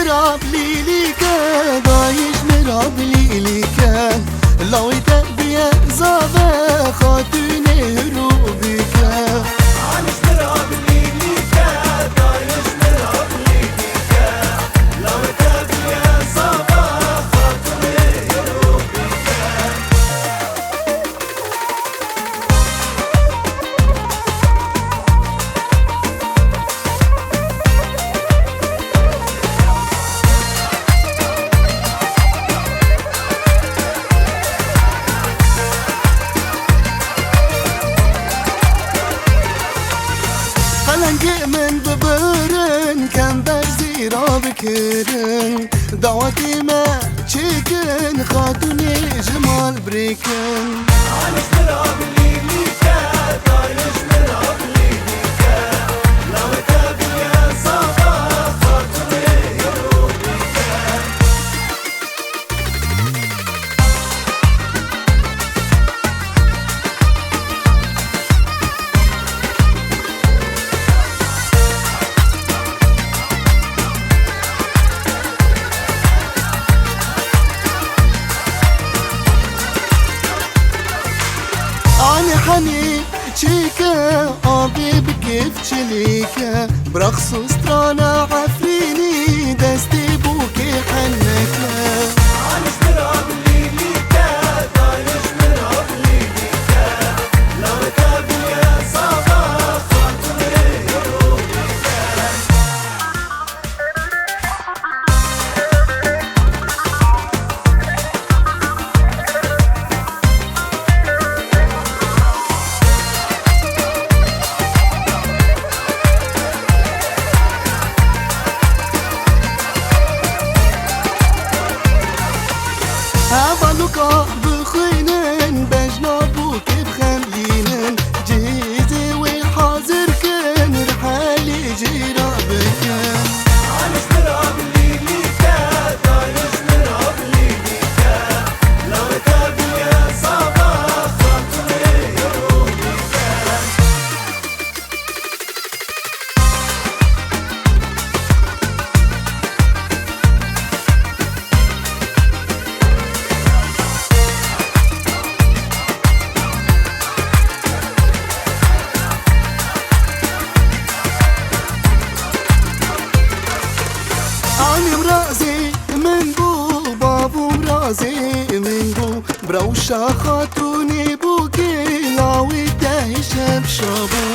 مراب ليليكا دايش مراب ليليكا لاوي تبيا زابا خاتوني هروبيكا عايش مراب ليليكا دايش مراب ليليكا لاوي تبيا زابا خاتوني هروبيكا قلنجي من ببرن كان برزيرا بكرن دعوتي ما تشيكن خاتوني جمال بريكن عايش مراب ليليكا دايش مراب ليليكا لاوي تبيا زابا خاتوني هروبيكا أنا حني تشيكا أبي بكيف تشليكا برقص سترانا عفريني دستي بوكي حنكا عايش مراب ليليكا دايش مراب ليليكا لاوي تبيا زابا خاتوني هروبيكا هبالوكا بخينن بجنابوك بخملينن جيزي وحاضر كن رحالي جرابكن عايش مراب ليليكا دايش مراب ليليكا لاوي تبيا زابا خاتوني هروبيكا أنا مرازي من بو بابو مرازي من بو بروشا خاتوني بوكي لاوي دايش بشابو